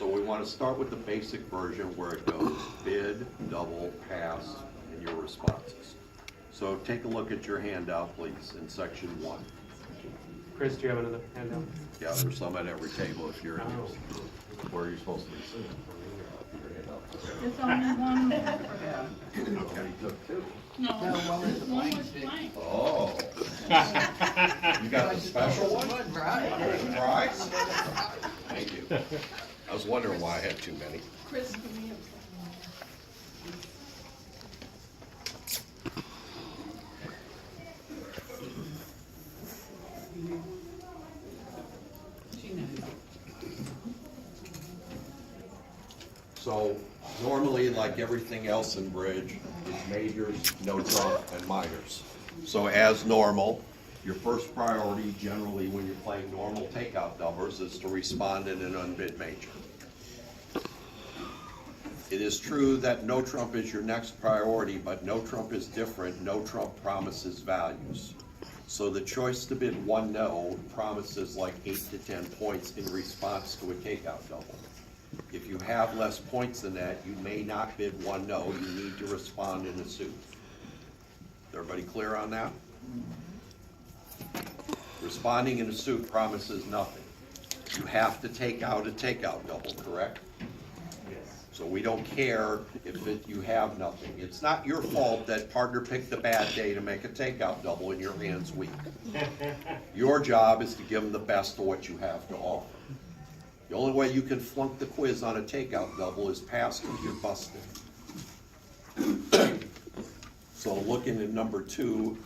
So we want to start with the basic version where it goes bid, double, pass, and your responses. So take a look at your handout, please, in section 1. Chris, do you have another handout? Yeah, there's some at every table if you're in Oh. here. Where are you supposed to be sitting? There's only one. Okay, you took 2. No, well, it's a one blank was stick. blank. Oh. You got the special one? Right. Surprise? Thank you. I was wondering why I had too many. Chris, give me a. She knows. So normally, like everything else in bridge, it's majors, no trump, and minors. So as normal, your first priority generally when you're playing normal takeout doubles is to respond in an unbid major. It is true that no trump is your next priority, but no trump is different. No trump promises values. So the choice to bid 1 no promises like 8 to 10 points in response to a takeout double. If you have less points than that, you may not bid 1 no. You need to respond in a suit. Is everybody clear on that? Responding in a suit promises nothing. You have to take out a takeout double, correct? So we don't care if you have nothing. It's not your fault that partner picked a bad day to make a takeout double and your hand's weak. Your job is to give them the best of what you have to offer. The only way you can flunk the quiz on a takeout double is pass because you're busted. So looking at number 2,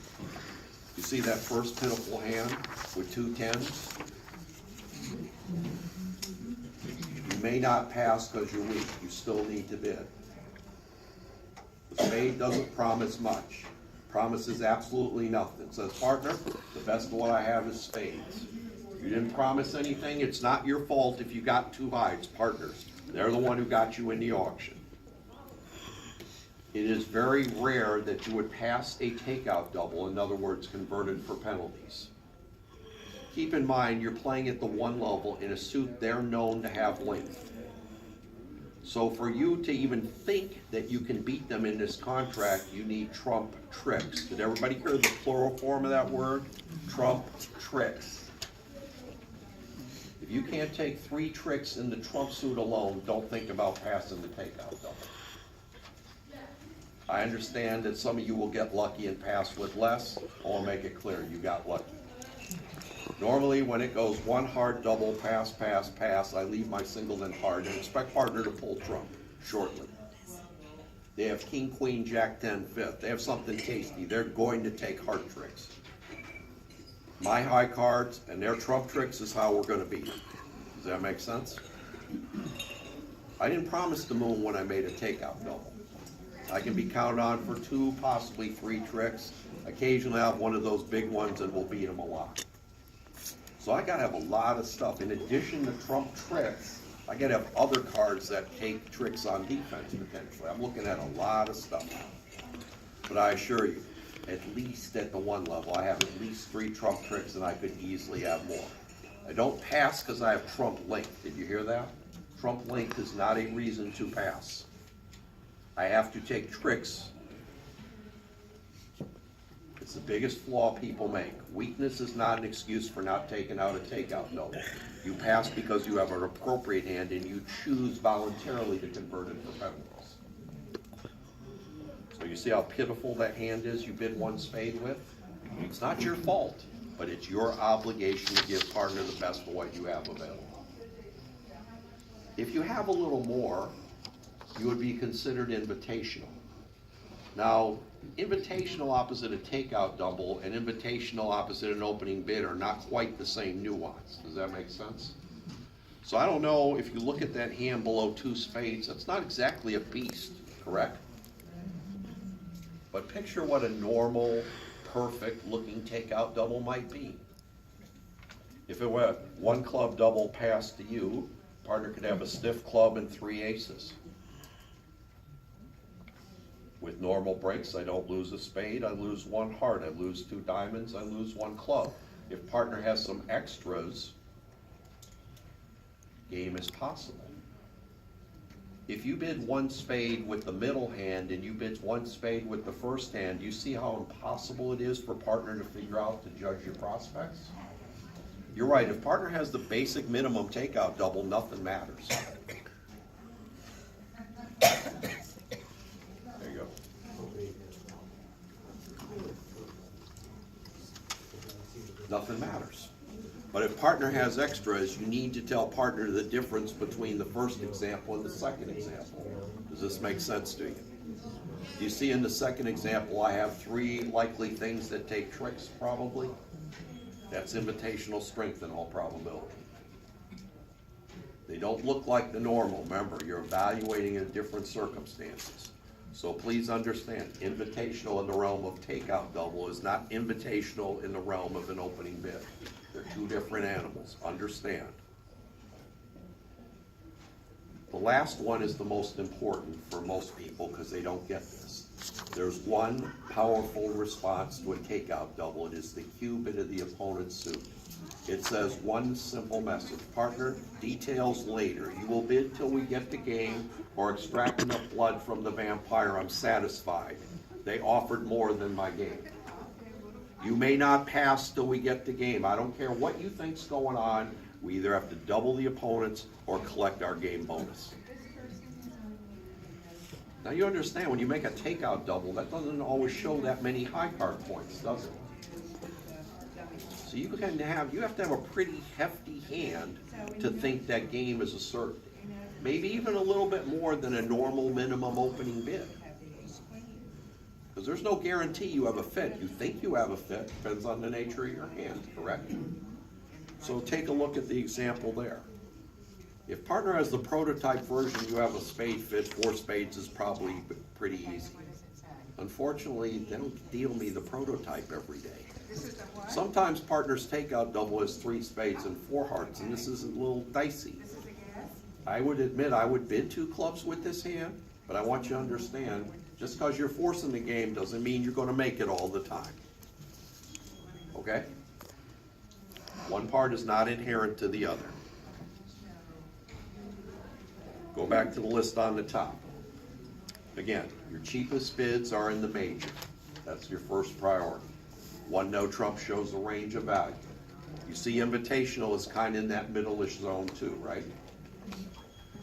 you see that first pitiful hand with 2 10s? You may not pass because you're weak. You still need to bid. The spade doesn't promise much. Promises absolutely nothing. It says, partner, the best of what I have is spades. You didn't promise anything. It's not your fault if you got 2 high. It's partners. They're the one who got you in the auction. It is very rare that you would pass a takeout double, in other words, converted for penalties. Keep in mind, you're playing at the 1 level in a suit they're known to have length. So for you to even think that you can beat them in this contract, you need trump tricks. Did everybody hear the plural form of that word? Trump tricks. If you can't take 3 tricks in the trump suit alone, don't think about passing the takeout double. I understand that some of you will get lucky and pass with less. I want to make it clear, you got lucky. Normally, when it goes 1 hard double, pass, pass, pass, I leave my single then hard and expect partner to pull trump shortly. They have king, queen, jack, 10, fifth. They have something tasty. They're going to take heart tricks. My high cards and their trump tricks is how we're going to beat them. Does that make sense? I didn't promise the moon when I made a takeout double. I can be counted on for 2, possibly 3 tricks. Occasionally I have one of those big ones and we'll beat them a lot. So I gotta have a lot of stuff. In addition to trump tricks, I gotta have other cards that take tricks on defense potentially. I'm looking at a lot of stuff. But I assure you, at least at the 1 level, I have at least 3 trump tricks and I could easily have more. I don't pass because I have trump length. Did you hear that? Trump length is not a reason to pass. I have to take tricks. It's the biggest flaw people make. Weakness is not an excuse for not taking out a takeout double. You pass because you have an appropriate hand and you choose voluntarily to convert it for penalties. So you see how pitiful that hand is you bid 1 spade with? It's not your fault, but it's your obligation to give partner the best of what you have available. If you have a little more, you would be considered invitational. Now, invitational opposite a takeout double and invitational opposite an opening bid are not quite the same nuance. Does that make sense? So I don't know, if you look at that hand below 2 spades, that's not exactly a beast, correct? But picture what a normal, perfect looking takeout double might be. If it were 1 club double pass to you, partner could have a stiff club and 3 aces. With normal breaks, I don't lose a spade, I lose 1 heart, I lose 2 diamonds, I lose 1 club. If partner has some extras, game is possible. if you bid one spade with the middle hand and you bid one spade with the first hand, you see how impossible it is for partner to figure out to judge your prospects? You're right, if partner has the basic minimum takeout double, nothing matters. There you go. Nothing matters. But if partner has extras, you need to tell partner the difference between the first example and the second example. Does this make sense to you? You see in the second example, I have 3 likely things that take tricks, probably. That's invitational strength in all probability. They don't look like the normal. Remember, you're evaluating in different circumstances. So please understand, invitational in the realm of takeout double is not invitational in the realm of an opening bid. They're 2 different animals, understand. The last one is the most important for most people because they don't get this. There's one powerful response to a takeout double. It is the Q bid of the opponent's suit. It says one simple message: partner, details later. You will bid till we get the game or extract enough blood from the vampire. I'm satisfied. They offered more than my game. You may not pass till we get the game. I don't care what you think's going on. We either have to double the opponents or collect our game bonus. Now you understand, when you make a takeout double, that doesn't always show that many high card points, does it? So you have to have a pretty hefty hand to think that game is a certainty. Maybe even a little bit more than a normal minimum opening bid. Because there's no guarantee you have a fit. You think you have a fit, depends on the nature of your hand, correct? So take a look at the example there. If partner has the prototype version, you have a spade fit. 4 spades is probably pretty easy. Unfortunately, they don't deal me the prototype every day. Sometimes partner's takeout double is 3 spades and 4 hearts, and this is a little dicey. I would admit I would bid 2 clubs with this hand, but I want you to understand, just because you're forcing the game doesn't mean you're going to make it all the time. Okay? One part is not inherent to the other. Go back to the list on the top. Again, your cheapest bids are in the major. That's your first priority. 1 no trump shows a range of value. You see invitational is kind of in that middle-ish zone too, right?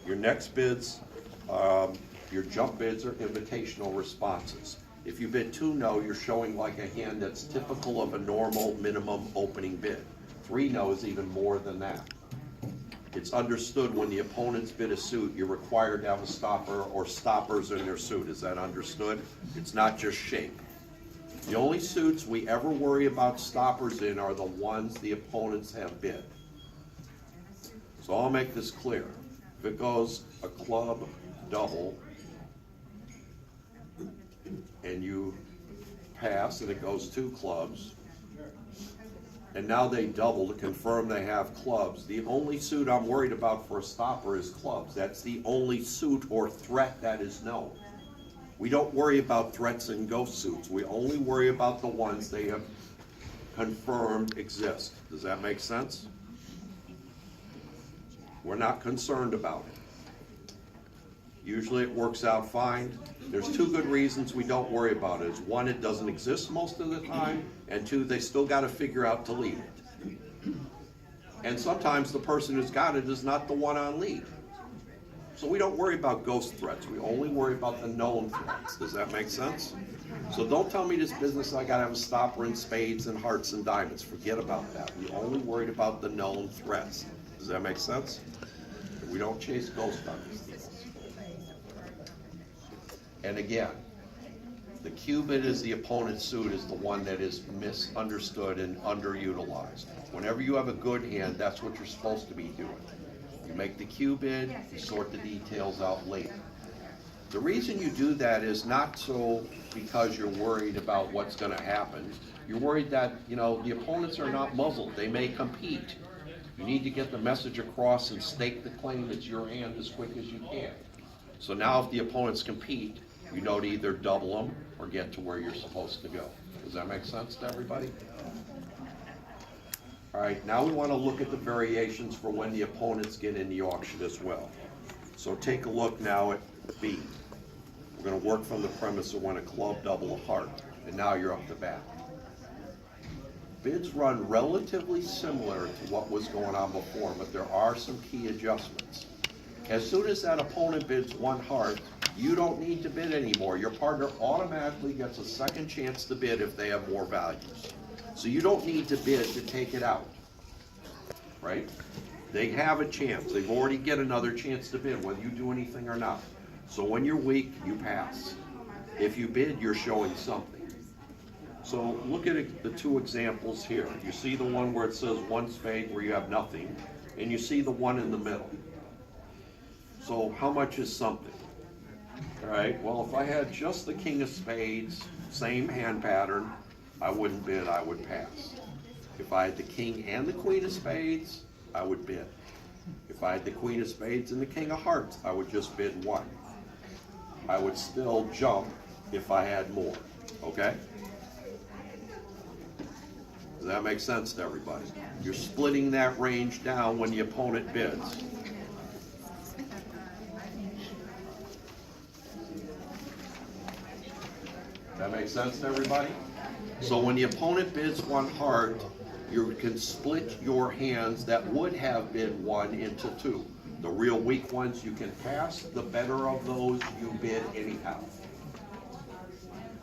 Your next bids, your jump bids are invitational responses. If you bid 2 no, you're showing like a hand that's typical of a normal minimum opening bid. 3 no is even more than that. It's understood when the opponents bid a suit, you're required to have a stopper or stoppers in their suit. Is that understood? It's not just shape. The only suits we ever worry about stoppers in are the ones the opponents have bid. So I'll make this clear. If it goes a club double and you pass and it goes 2 clubs, and now they double to confirm they have clubs, the only suit I'm worried about for a stopper is clubs. That's the only suit or threat that is known. We don't worry about threats and ghost suits. We only worry about the ones they have confirmed exist. Does that make sense? We're not concerned about it. Usually it works out fine. There's 2 good reasons we don't worry about it. 1, it doesn't exist most of the time, and 2, they still got to figure out to lead it. And sometimes the person who's got it is not the one on lead. So we don't worry about ghost threats. We only worry about the known threats. Does that make sense? So don't tell me this business I got to have a stopper in spades and hearts and diamonds. Forget about that. We only worried about the known threats. Does that make sense? We don't chase ghosts on these deals. And again, the Q bid is the opponent's suit is the one that is misunderstood and underutilized. Whenever you have a good hand, that's what you're supposed to be doing. You make the Q bid, you sort the details out later. The reason you do that is not so because you're worried about what's going to happen. You're worried that, the opponents are not muzzled. They may compete. You need to get the message across and stake the claim it's your hand as quick as you can. So now if the opponents compete, you know to either double them or get to where you're supposed to go. Does that make sense to everybody? All right, now we want to look at the variations for when the opponents get in the auction as well. So take a look now at B. We're going to work from the premise of when a club, double, a heart, and now you're up to bat. Bids run relatively similar to what was going on before, but there are some key adjustments. As soon as that opponent bids one heart, you don't need to bid anymore. Your partner automatically gets a second chance to bid if they have more values. So you don't need to bid to take it out, right? They have a chance. They've already get another chance to bid, whether you do anything or not. So when you're weak, you pass. If you bid, you're showing something. So look at the two examples here. You see the one where it says one spade where you have nothing, and you see the one in the middle. So how much is something? All right, well, if I had just the king of spades, same hand pattern, I wouldn't bid, I would pass. If I had the king and the queen of spades, I would bid. If I had the queen of spades and the king of hearts, I would just bid one. I would still jump if I had more, okay? Does that make sense to everybody? You're splitting that range down when the opponent bids. That makes sense to everybody? So when the opponent bids one heart, you can split your hands that would have bid one into two. The real weak ones you can pass, the better of those you bid anyhow.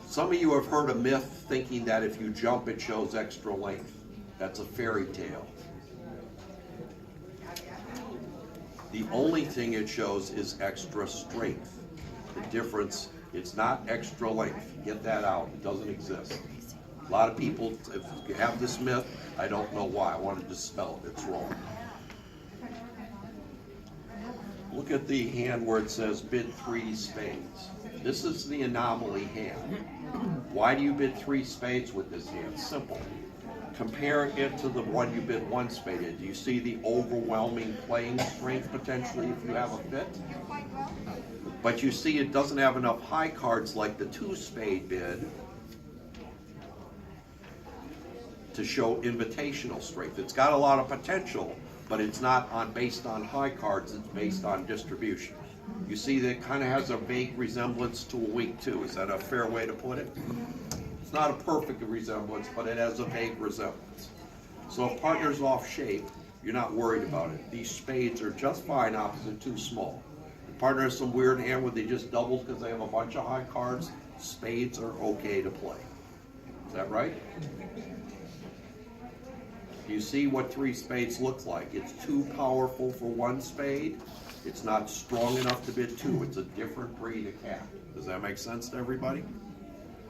Some of you have heard a myth thinking that if you jump it shows extra length. That's a fairy tale. The only thing it shows is extra strength. The difference, it's not extra length. Get that out, it doesn't exist. A lot of people, if you have this myth, I don't know why. I want to dispel it, it's wrong. Look at the hand where it says bid 3 spades. This is the anomaly hand. Why do you bid 3 spades with this hand? Simple. Compare it to the one you bid 1 spade in. Do you see the overwhelming playing strength potentially if you have a fit? But you see it doesn't have enough high cards like the 2 spade bid to show invitational strength. It's got a lot of potential, but it's not based on high cards, it's based on distribution. You see that it kind of has a vague resemblance to a weak 2. Is that a fair way to put it? It's not a perfect resemblance, but it has a vague resemblance. So if partner's off shape, you're not worried about it. These spades are just fine opposite 2 small. If partner has some weird hand where they just double because they have a bunch of high cards, spades are okay to play. Is that right? You see what 3 spades looks like. It's too powerful for 1 spade. It's not strong enough to bid 2. It's a different breed of cat. Does that make sense to everybody?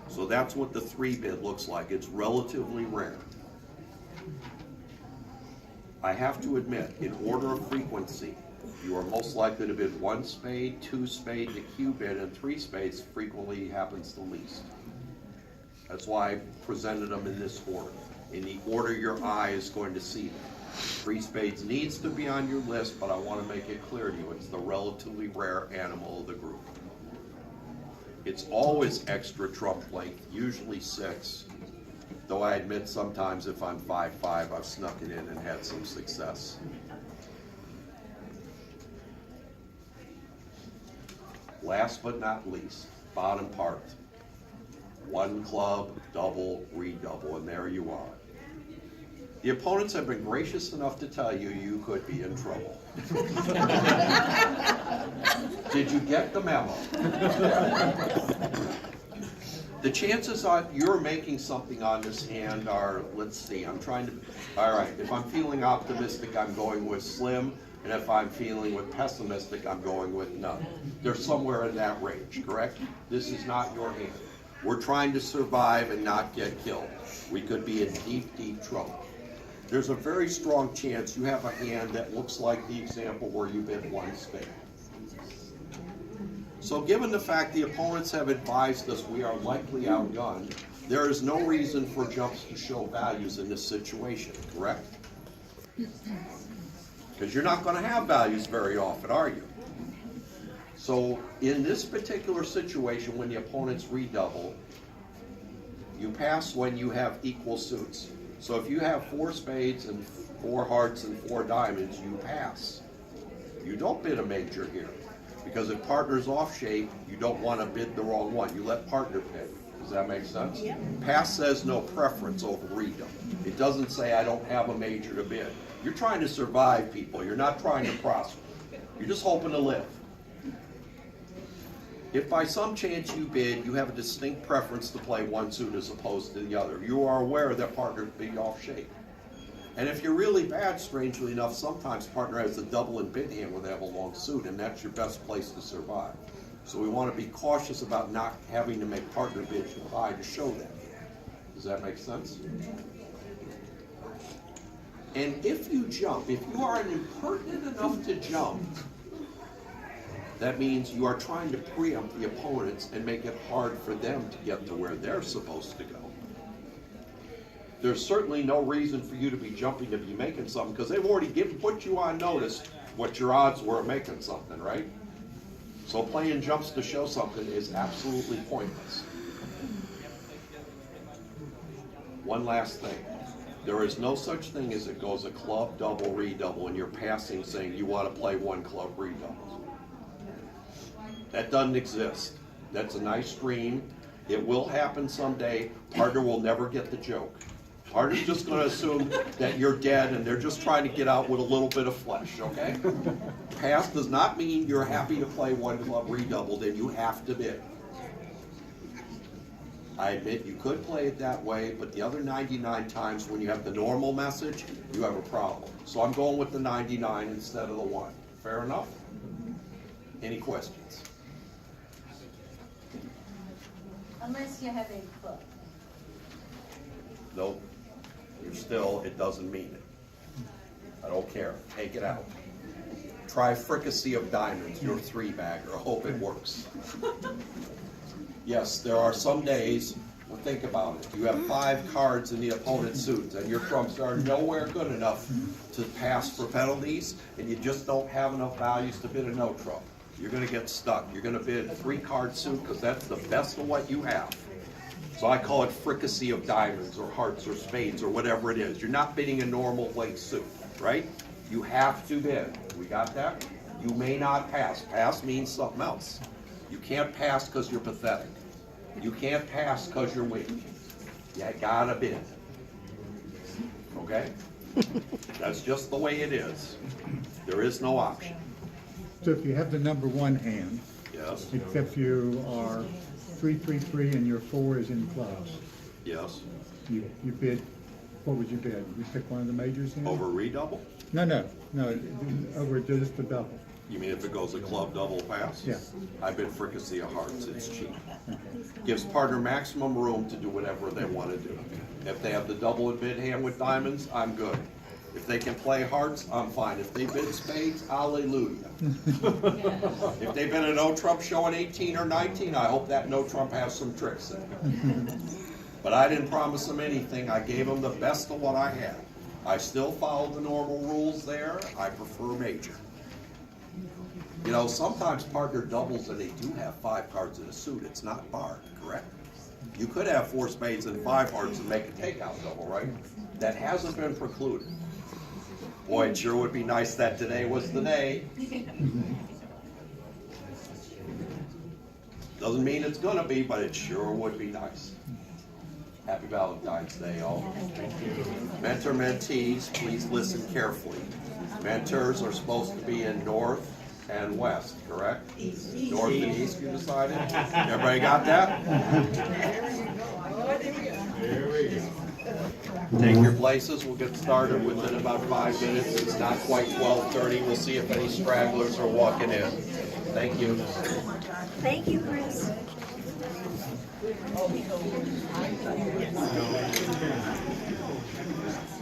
So that's what the 3 bid looks like. It's relatively rare. I have to admit, in order of frequency, you are most likely to bid 1 spade, 2 spade, the Q bid, and 3 spades frequently happens the least. That's why I presented them in this order. In the order your eye is going to see them. 3 spades needs to be on your list, but I want to make it clear to you, it's the relatively rare animal of the group. It's always extra trump length, usually 6, though I admit sometimes if I'm 5'5", I've snuck it in and had some success. Last but not least, bottom part. 1 club, double, redouble, and there you are. The opponents have been gracious enough to tell you you could be in trouble. Did you get the memo? The chances are you're making something on this hand are, let's see, all right, if I'm feeling optimistic, I'm going with slim, and if I'm feeling pessimistic, I'm going with none. They're somewhere in that range, correct? This is not your hand. We're trying to survive and not get killed. We could be in deep, deep trouble. There's a very strong chance you have a hand that looks like the example where you bid 1 spade. So given the fact the opponents have advised us we are likely outgunned, there is no reason for jumps to show values in this situation, correct? Because you're not going to have values very often, are you? So in this particular situation, when the opponents redouble, you pass when you have equal suits. So if you have 4 spades and 4 hearts and 4 diamonds, you pass. You don't bid a major here. Because if partner's off shape, you don't want to bid the wrong one. You let partner bid. Does that make sense? Yep. Pass says no preference over redo. It doesn't say I don't have a major to bid. You're trying to survive, people. You're not trying to prosper. You're just hoping to live. If by some chance you bid, you have a distinct preference to play one suit as opposed to the other. You are aware that partner will be off shape. And if you're really bad, strangely enough, sometimes partner has a double in bid hand where they have a long suit, and that's your best place to survive. So we want to be cautious about not having to make partner bid too high to show that. Does that make sense? And if you jump, if you are impertinent enough to jump, that means you are trying to preempt the opponents and make it hard for them to get to where they're supposed to go. There's certainly no reason for you to be jumping to be making something, because they've already put you on notice what your odds were of making something, right? So playing jumps to show something is absolutely pointless. One last thing. There is no such thing as it goes a club, double, redouble, and you're passing saying you want to play one club, redouble. That doesn't exist. That's a nice dream. It will happen someday. Partner will never get the joke. Partner's just going to assume that you're dead and they're just trying to get out with a little bit of flesh, okay? Pass does not mean you're happy to play one club redoubled and you have to bid. I admit you could play it that way, but the other 99 times when you have the normal message, you have a problem. So I'm going with the 99 instead of the 1. Fair enough? Any questions? Unless you have a club. Nope. You're still, it doesn't mean it. I don't care. Take it out. Try Fricassee of Diamonds, your 3-bagger. Hope it works. Yes, there are some days, well, think about it. You have 5 cards in the opponent's suits, and your trumps are nowhere good enough to pass for penalties, and you just don't have enough values to bid a no trump. You're going to get stuck. You're going to bid a 3-card suit because that's the best of what you have. So I call it Fricassee of Diamonds or Hearts or Spades or whatever it is. You're not bidding a normal length suit, right? You have to bid. We got that? You may not pass. Pass means something else. You can't pass because you're pathetic. You can't pass because you're weak. You gotta bid. Okay? That's just the way it is. There is no option. So if you have the number 1 hand, Yes, except you are 3-3-3 and your 4 is in clubs, yes. you bid, what would you bid? You pick one of the majors then? Over redouble? No, over just the double. You mean if it goes a club double pass? Yeah. I bid Fricassee of Hearts, it's cheap. Gives partner maximum room to do whatever they want to do. If they have the double in bid hand with diamonds, I'm good. If they can play hearts, I'm fine. If they bid spades, hallelujah. If they bid a no trump showing 18 or 19, I hope that no trump has some tricks in it. But I didn't promise them anything. I gave them the best of what I had. I still followed the normal rules there. I prefer major. You know, sometimes partner doubles and they do have 5 cards in a suit. It's not barred, correct? You could have 4 spades and 5 hearts and make a takeout double, right? That hasn't been precluded. Boy, it sure would be nice that today was the day. Doesn't mean it's gonna be, but it sure would be nice. Happy Valentine's Day, all. Mentor mentees, please listen carefully. Mentors are supposed to be in north and west, correct? North and east, you decided? Everybody got that? There we go. Take your places, we'll get started within about 5 minutes. It's not quite 12:30. We'll see if any stragglers are walking in. Thank you. Thank you, Chris.